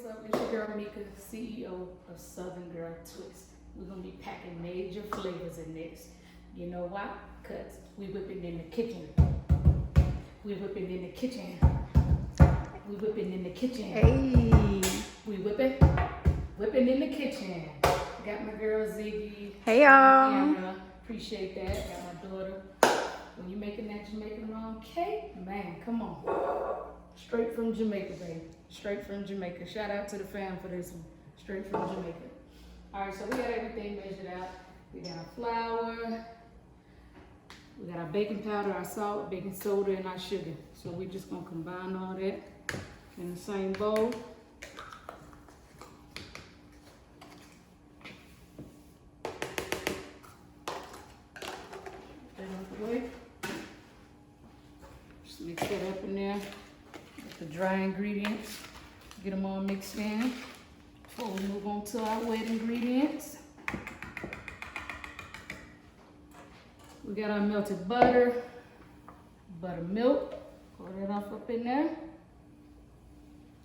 up? It's your girl Mika, CEO of Southern Girl Twist. We're gonna be packing major flavors in this. You know why? Cause we whipping in the kitchen. We whipping in the kitchen. We whipping in the kitchen. Hey. We whipping in the kitchen. Got my girl Ziggy. Hey y'all. Appreciate that. Got my daughter. When you making that Jamaican rum cake, man, come on. Straight from Jamaica, baby. Straight from Jamaica. Shout out to the fam for this one. Straight from Jamaica. All right, so we got everything measured out. We got our flour. We got our baking powder, our salt, baking soda, and our sugar. So we're just gonna combine all that in the same bowl. Just mix that up in there with the dry ingredients. Get them all mixed in before we move on to our wet ingredients. We got our melted butter, buttermilk. Pour that off up in there.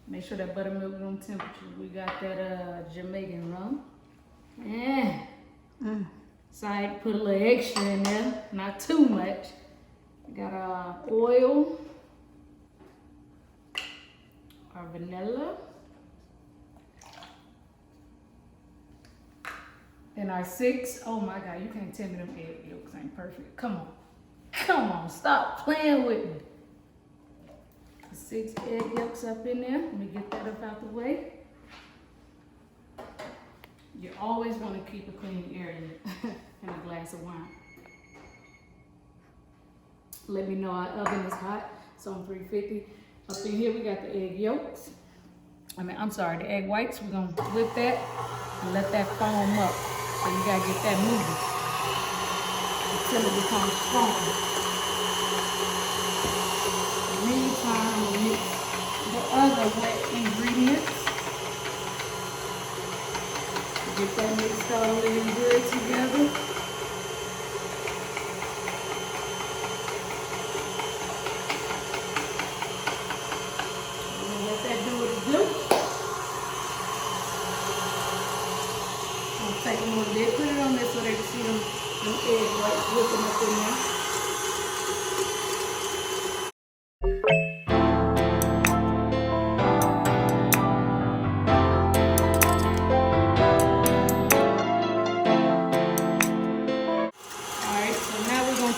Make sure that buttermilk room temperature. We got that Jamaican rum. So I had to put a little extra in there, not too much. We got our oil, our vanilla, and our 6. Oh my God, you can't tell me them egg yolks ain't perfect. Come on, stop playing with me. 6 egg yolks up in there. Let me get that up out the way. You always want to keep a clean area and a glass of wine. Let me know our oven is hot. It's on 350. Up in here we got the egg yolks. The egg whites. We're gonna whip that and let that foam up. So you gotta get that moving until it becomes stronger. In the meantime, we'll mix the other wet ingredients. Get that mixed all in good together. We're gonna let that do what it do. I'll take them over there, put it on there so they can see them egg whites whipping up in there.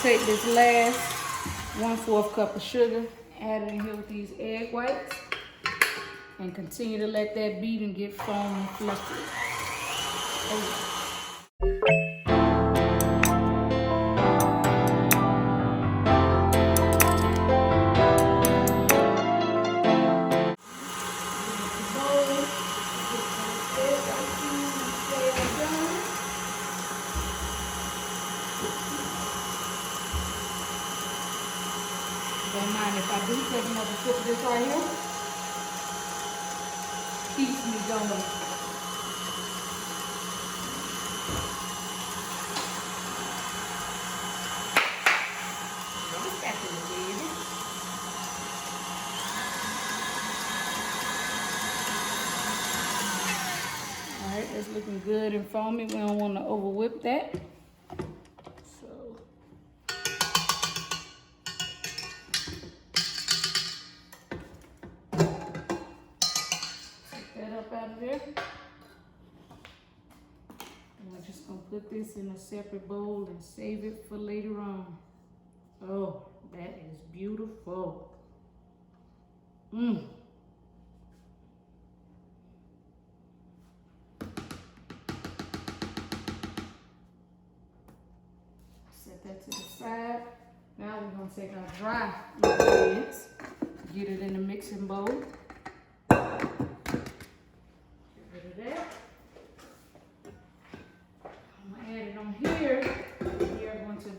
Take this last 1/4 cup of sugar, add it in here with these egg whites, and continue to let that beat and get foam and fluffy. Don't mind if I do take another sip of this right here. Keeps me going. Alright, that's looking good and foamy. We don't want to over whip that. Out of there. And we're just gonna put this in a separate bowl and save it for later on. Oh, that is beautiful. Set that to the side. Now we're gonna take our dry ingredients, get it in the mixing bowl.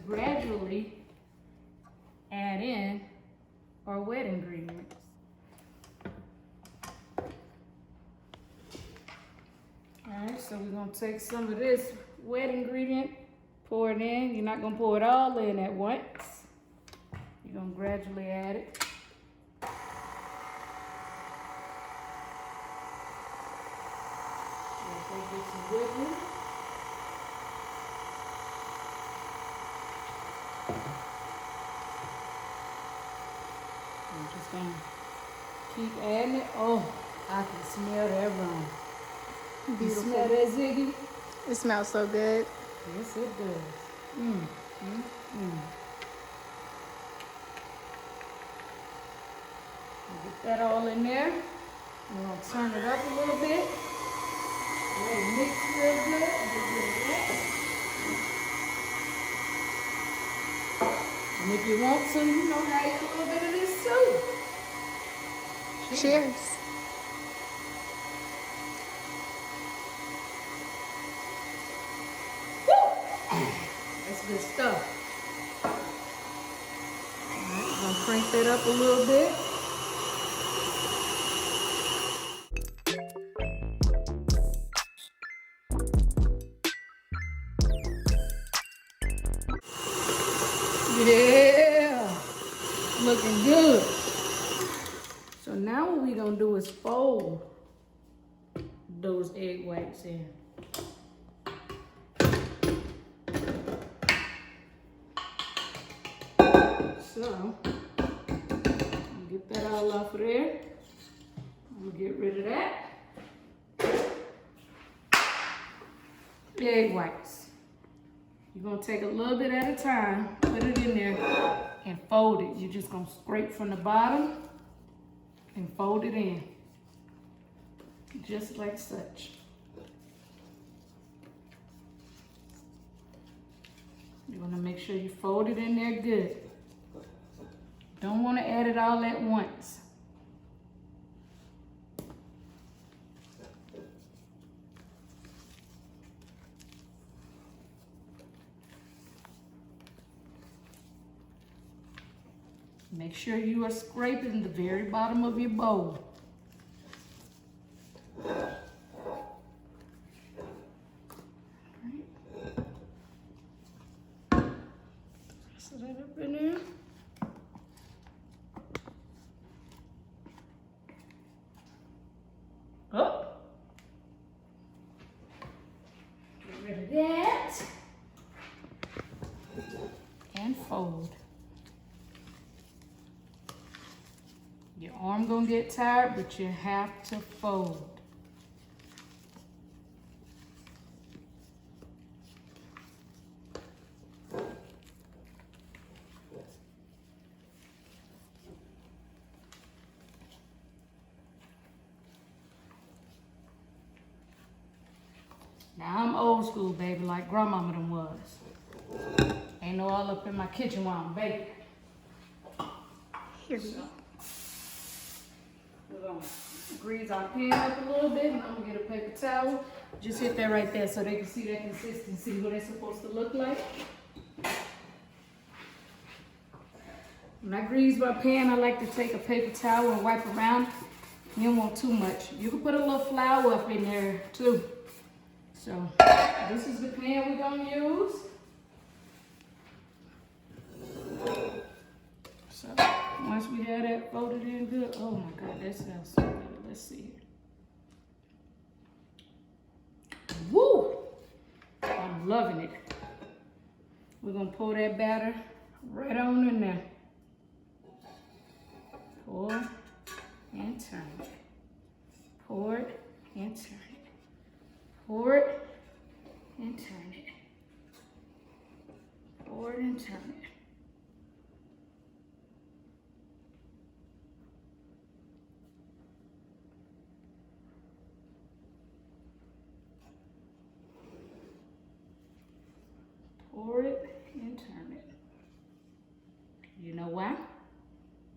Gradually add in our wet ingredients. Alright, so we're going to take some of this wet ingredient, pour it in. You're not going to pour it all in at once. You're going to gradually add it. get some whipping. I'm just gonna keep adding it. Oh, I can smell that rum. You Beautiful. smell that, Ziggy? It smells so good. Yes, it does. Get that all in there. We're gonna turn it up a little bit. Let it mix real good. Get rid of that. And if you want some, you know, add a little bit of this too. Cheers. Woo! That's good stuff. All right, I'm gonna crank that up a little bit. Yeah, looking good. So now what we're gonna do is fold those egg whites in. So, get that all off of there. I'm gonna get rid of that. Egg whites. You're gonna take a little bit at a time, put it in there, and fold it. You're just gonna scrape from the bottom and fold it in. Just like such. You wanna make sure you fold it in there good. Don't wanna add it all at once. Make sure you are scraping the very bottom of your bowl. Set that up in there. Oh. Get rid of that. And fold. Your arm gonna get tired, but you have to fold. Now I'm old school, baby, like grandmama them was. Ain't no all up in my kitchen while I'm baking. Here we go. We're gonna grease our pan up a little bit, and I'm gonna get a paper towel. Just hit that right there so they can see that consistency, what it's supposed to look like. When I grease my pan, I like to take a paper towel and wipe around. You don't want too much. You can put a little flour up in there too. So this is the pan we're gonna use. So once we have that folded in good, oh my God, that smells so good. Let's see. Woo! I'm loving it. We're gonna pour that batter right on in there. Pour and turn it. Pour it and turn it. Pour it and turn it. Pour it and turn it. Pour it and turn it. You know why?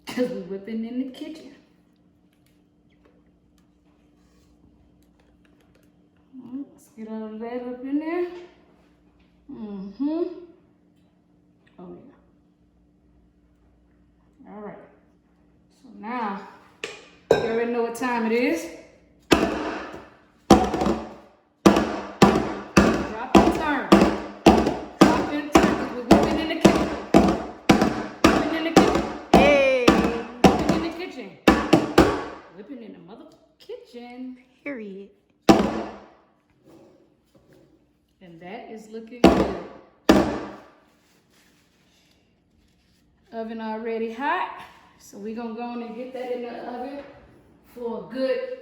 Because we're whipping in the kitchen. Let's get all of that up in there. Oh yeah. All right. So now, you already know what time it is. Drop and turn. Drop and turn. We're whipping in the kitchen. Whipping in the kitchen. Hey. Whipping in the kitchen. Whipping in the mother kitchen. Period. And that is looking good. Oven already hot. So we're gonna go on and get that in the oven for a good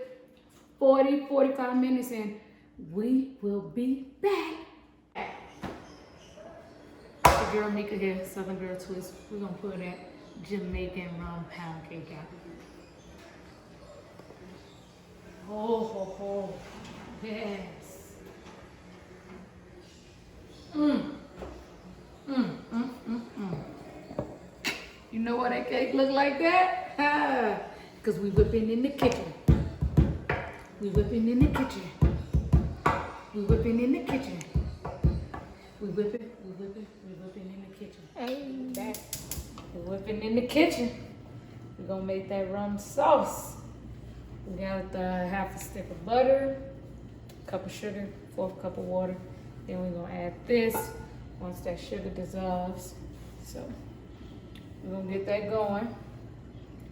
40, 45 minutes and we will be back. The girl Mika here, Southern Girl Twist. We're gonna put that Jamaican rum pound cake out. Oh, ho, ho. Yes. You know why that cake look like that? Because we whipping in the kitchen. We whipping in the kitchen. We whipping in the kitchen. We whipping in the kitchen. Hey. Back. We're whipping in the kitchen. We're gonna make that rum sauce. We got half a stick of butter, a cup of sugar, 4th cup of water. Then we're gonna add this once that sugar dissolves. So we're gonna get that going.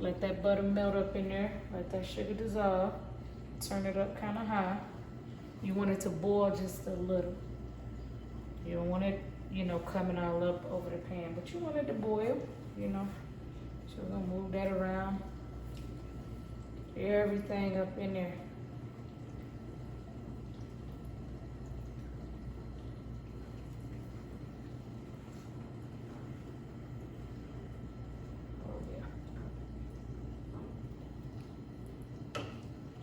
Let that butter melt up in there. Let that sugar dissolve. Turn it up kind of high. You want it to boil just a little. You don't want it, coming all up over the pan, but you want it to boil, So we're gonna move that around. Everything up in there. Oh yeah.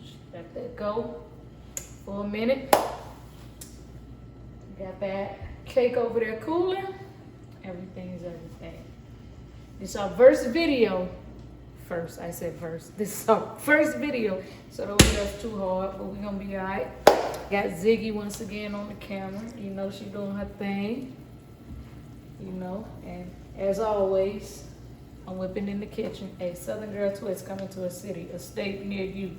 Just let that go for a minute. Got that cake over there cooling. Everything is everything. This is our first video. I said first. This is our first video, so don't get us too hard, but we're gonna be all right. Got Ziggy once again on the camera. She doing her thing. And as always, I'm whipping in the kitchen. A Southern Girl Twist coming to a city, a state near you.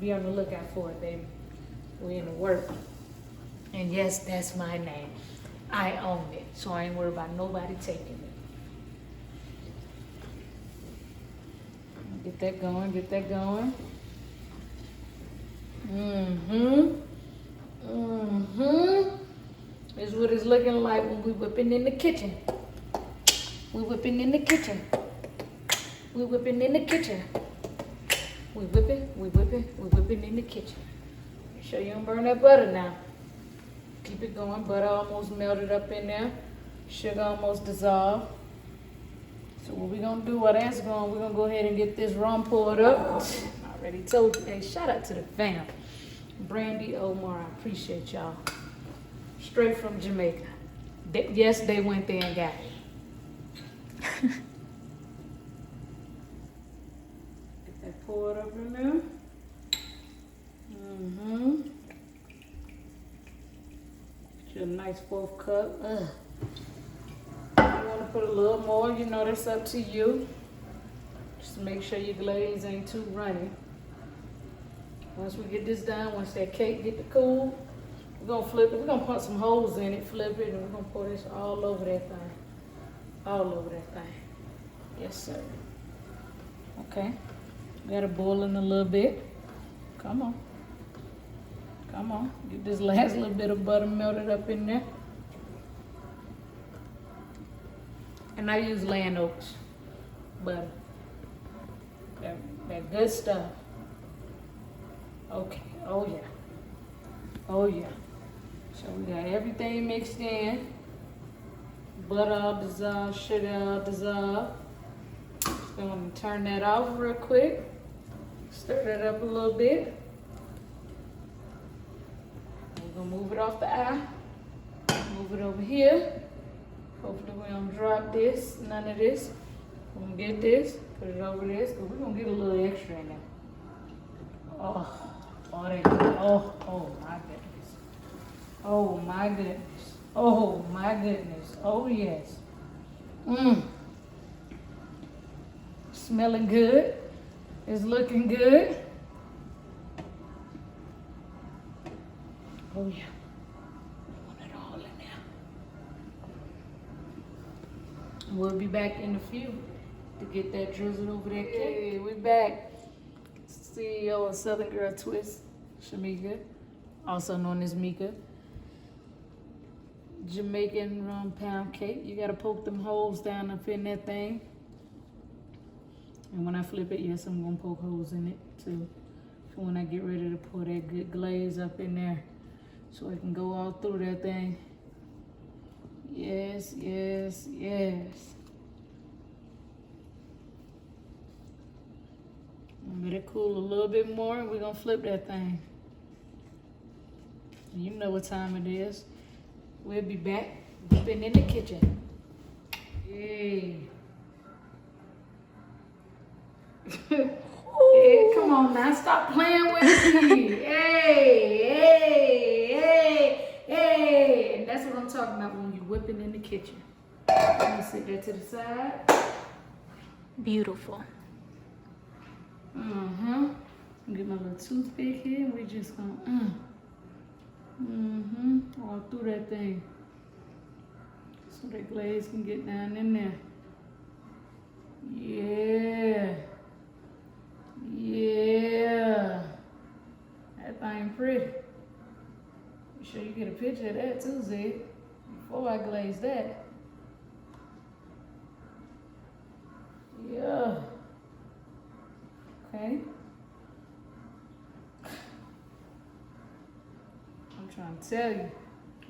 Be on the lookout for it, baby. We in the work. And yes, that's my name. I own it, so I ain't worried about nobody taking it. Get that going, get that going. This is what it's looking like when we whipping in the kitchen. We whipping in the kitchen. We whipping in the kitchen. We whipping in the kitchen. Make sure you don't burn that butter now. Keep it going. Butter almost melted up in there. Sugar almost dissolved. So what we're gonna do while that's going, we're gonna go ahead and get this rum poured up. I already told you. Hey, shout out to the fam. Brandy, Omar, I appreciate y'all. Straight from Jamaica. Yes, they went there and got it. Get that poured up in there. Get you a nice 4th cup. You want to put a little more, that's up to you. Just make sure your glaze ain't too runny. Once we get this done, once that cake get to cool, we're gonna flip it. We're gonna put some holes in it, flip it, and we're gonna pour this all over that thing. All over that thing. Yes, sir. Okay. Got it boiling a little bit. Come on. Come on. Get this last little bit of butter melted up in there. And I use Land Oaks butter. That good stuff. Okay. Oh yeah. Oh yeah. So we got everything mixed in. Butter all dissolved, sugar all dissolved. Just gonna turn that off real quick. Stir that up a little bit. We're gonna move it off the eye. Move it over here. Hopefully we don't drop this, none of this. We're gonna get this, put it over this, because we're gonna get a little extra in there. Oh my goodness. Oh my goodness. Oh my goodness. Oh yes. Smelling good. It's looking good. Oh yeah. We'll be back in a few to get that drizzled over that cake. Hey, we back. CEO of Southern Girl Twist, Shamika, also known as Mika. Jamaican rum pound cake. You gotta poke them holes down up in that thing. And when I flip it, yes, I'm gonna poke holes in it too. For when I get ready to pour that good glaze up in there, so it can go all through that thing. Yes, yes, yes. Let it cool a little bit more and we're gonna flip that thing. You know what time it is. We'll be back whipping in the kitchen. Yay. Hey, come on now, stop playing with me. Hey, hey, hey, hey. And that's what I'm talking about when you're whipping in the kitchen. Let me sit that to the side. Beautiful. Get my little toothpick here and we just gonna all through that thing. So that glaze can get down in there. Yeah. Yeah. That thing pretty. Be sure you get a picture of that too, Zed. Before I glaze that. Yeah. Okay. I'm trying to tell you.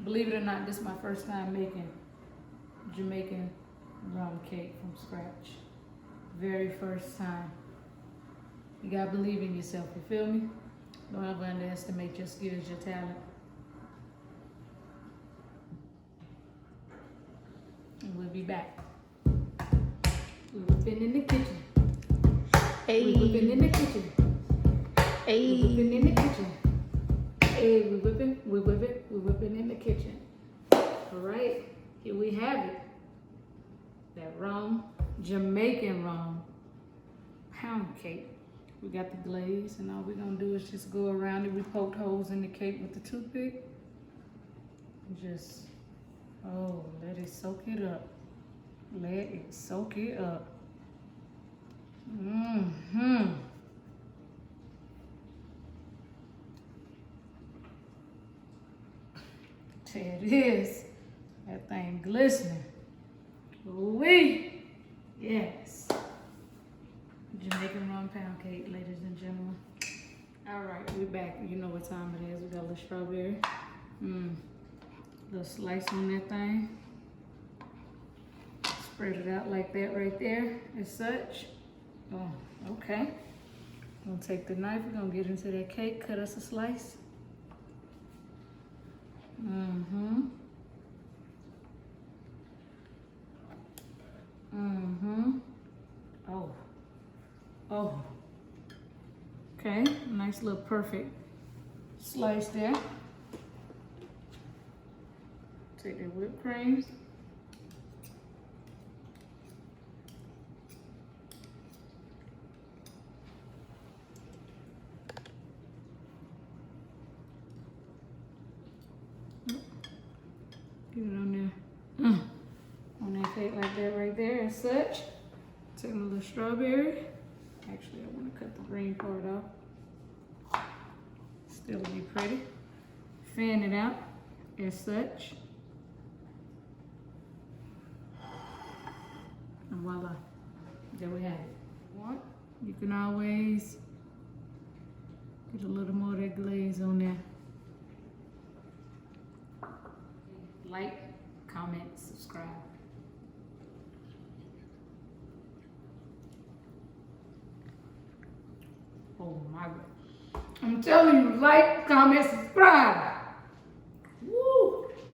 Believe it or not, this is my first time making Jamaican rum cake from scratch. Very first time. You gotta believe in yourself, you feel me? Don't ever underestimate your skills, your talent. And we'll be back. We're whipping in the kitchen. Hey. We're whipping in the kitchen. Hey. We're whipping in the kitchen. Hey, we're whipping in the kitchen. All right, here we have it. That rum, Jamaican rum pound cake. We got the glaze, and all we're gonna do is just go around it. We poked holes in the cake with the toothpick. Just, oh, let it soak it up. Let it soak it up. There it is. That thing glistening. Ooh-wee. Yes. Jamaican rum pound cake, ladies and gentlemen. All right, we're back. You know what time it is. We got a little strawberry. Little slice on that thing. Spread it out like that right there, as such. Oh, okay. Gonna take the knife. We're gonna get into that cake. Cut us a slice. Oh. Okay, nice little perfect slice there. Take that whipped cream. Get it on there. On that cake like that right there and such. Take my little strawberry. Actually, I want to cut the green part off. Still be pretty. Fan it out as such. And voila. There we have it. You can always get a little more of that glaze on there. Like, comment, subscribe. Oh my God. I'm telling you, like, comment, subscribe.